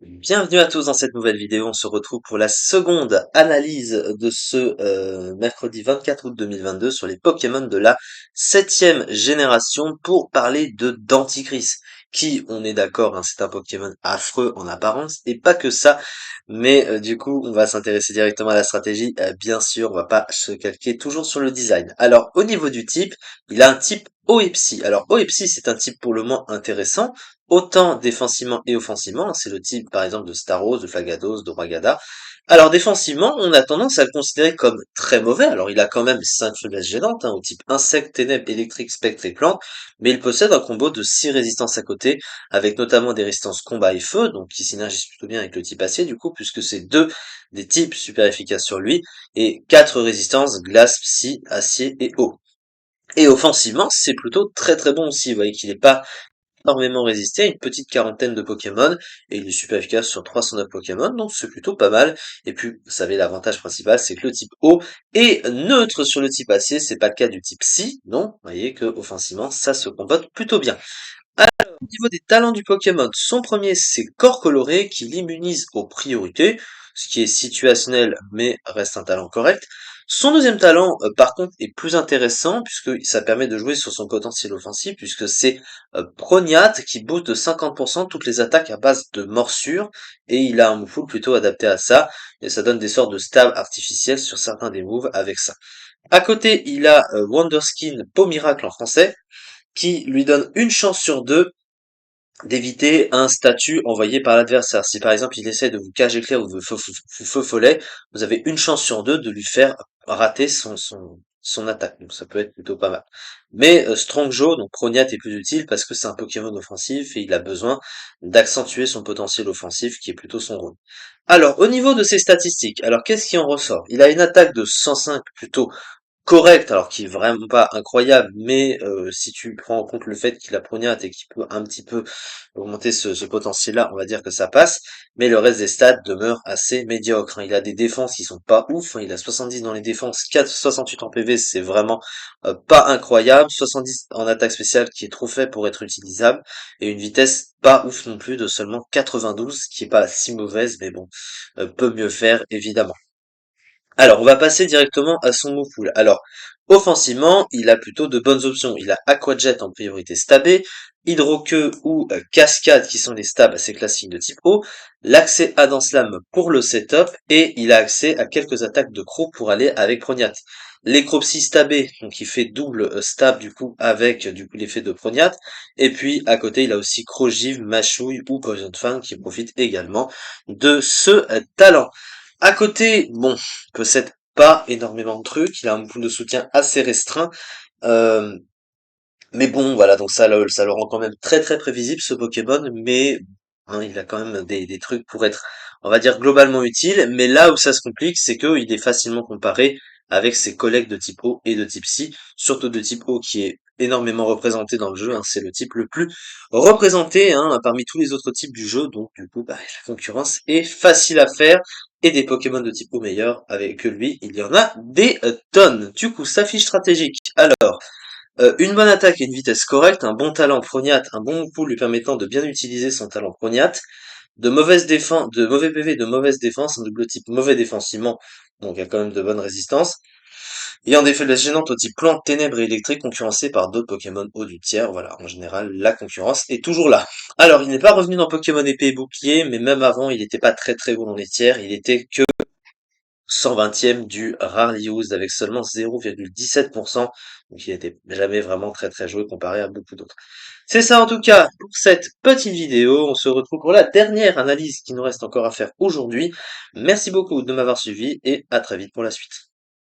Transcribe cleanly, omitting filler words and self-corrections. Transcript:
Bienvenue à tous dans cette nouvelle vidéo. On se retrouve pour la seconde analyse de ce mercredi 24 août 2022 sur les Pokémon de la septième génération pour parler de Denticris, qui, on est d'accord, hein, c'est un Pokémon affreux en apparence et pas que ça. Mais du coup, on va s'intéresser directement à la stratégie. Bien sûr, on va pas se calquer toujours sur le design. Alors, au niveau du type, il a un type eau et psy. Alors, eau et psy, c'est un type pour le moins intéressant autant défensivement et offensivement. C'est le type, par exemple, de Staros, de Flagados, de Ragada. Alors, défensivement, on a tendance à le considérer comme très mauvais. Alors, il a quand même 5 faiblesses gênantes, hein, au type insecte, ténèbres, électrique, spectre et plante, mais il possède un combo de 6 résistances à côté, avec notamment des résistances combat et feu, donc qui synergisent plutôt bien avec le type acier, du coup, puisque c'est deux des types super efficaces sur lui, et 4 résistances glace, psy, acier et eau. Et offensivement, c'est plutôt très très bon aussi. Vous voyez qu'il n'est pas énormément résisté à une petite quarantaine de Pokémon, et il est super efficace sur 309 Pokémon, donc c'est plutôt pas mal. Et puis, vous savez, l'avantage principal, c'est que le type eau est neutre sur le type acier, c'est pas le cas du type Psy, donc vous voyez que offensivement, ça se comporte plutôt bien. Au niveau des talents du Pokémon, son premier c'est Corps Coloré qui l'immunise aux priorités, ce qui est situationnel mais reste un talent correct. Son deuxième talent, par contre, est plus intéressant puisque ça permet de jouer sur son potentiel offensif puisque c'est Prognat qui booste de 50% toutes les attaques à base de morsure et il a un move pool plutôt adapté à ça et ça donne des sortes de stab artificiels sur certains des moves avec ça. À côté, il a Wonderskin Peau Miracle en français qui lui donne une chance sur deux d'éviter un statut envoyé par l'adversaire. Si par exemple il essaie de vous cage éclair ou de vous feu follet, vous avez une chance sur deux de lui faire rater son attaque. Donc ça peut être plutôt pas mal. Mais Strong Joe, donc Prognat est plus utile parce que c'est un Pokémon offensif et il a besoin d'accentuer son potentiel offensif qui est plutôt son rôle. Alors au niveau de ses statistiques, alors qu'est-ce qui en ressort? Il a une attaque de 105 plutôt correct, alors qui est vraiment pas incroyable, mais si tu prends en compte le fait qu'il a Prognat et qu'il peut un petit peu augmenter ce potentiel-là, on va dire que ça passe, mais le reste des stats demeure assez médiocre, hein. Il a des défenses qui sont pas ouf, hein. Il a 70 dans les défenses, 68 en PV, c'est vraiment pas incroyable, 70 en attaque spéciale qui est trop fait pour être utilisable, et une vitesse pas ouf non plus de seulement 92, qui est pas si mauvaise, mais bon, peut mieux faire évidemment. Alors, on va passer directement à son move pool. Alors, offensivement, il a plutôt de bonnes options. Il a Aqua Jet en priorité stabé, Hydroqueue ou Cascade qui sont les stabs assez classiques de type eau, l'accès à Dance Slam pour le setup et il a accès à quelques attaques de Croc pour aller avec Prognat. L'Ecropsy stabé, donc il fait double stab du coup avec du coup l'effet de Prognat. Et puis à côté, il a aussi Crogive, Machouille ou Poison Fang qui profitent également de ce talent. À côté, bon, il possède pas énormément de trucs, il a un pool de soutien assez restreint, euh, mais bon, voilà, donc ça le rend quand même très très prévisible ce Pokémon, mais hein, il a quand même des trucs pour être, on va dire, globalement utile, mais là où ça se complique, c'est qu'il est facilement comparé avec ses collègues de type eau et de type Psy, surtout de type eau qui est énormément représenté dans le jeu, hein, c'est le type le plus représenté hein, parmi tous les autres types du jeu, donc du coup bah, la concurrence est facile à faire, et des Pokémon de type eau meilleurs avec que lui, il y en a des tonnes. Du coup, sa fiche stratégique. Alors, une bonne attaque et une vitesse correcte, un bon talent prognat, un bon coup lui permettant de bien utiliser son talent prognat, de mauvaises défense, de mauvais PV, de mauvaise défense, un double type mauvais défensivement, donc il y a quand même de bonnes résistances, ayant des faiblesses gênantes au type plante, ténèbres et électrique concurrencé par d'autres Pokémon haut du tiers, voilà, en général, la concurrence est toujours là. Alors, il n'est pas revenu dans Pokémon épée et bouclier, mais même avant, il n'était pas très très bon dans les tiers, il était que 120e du Rarely Used avec seulement 0,17%. Donc il était jamais vraiment très très joué comparé à beaucoup d'autres. C'est ça en tout cas pour cette petite vidéo. On se retrouve pour la dernière analyse qui nous reste encore à faire aujourd'hui. Merci beaucoup de m'avoir suivi et à très vite pour la suite.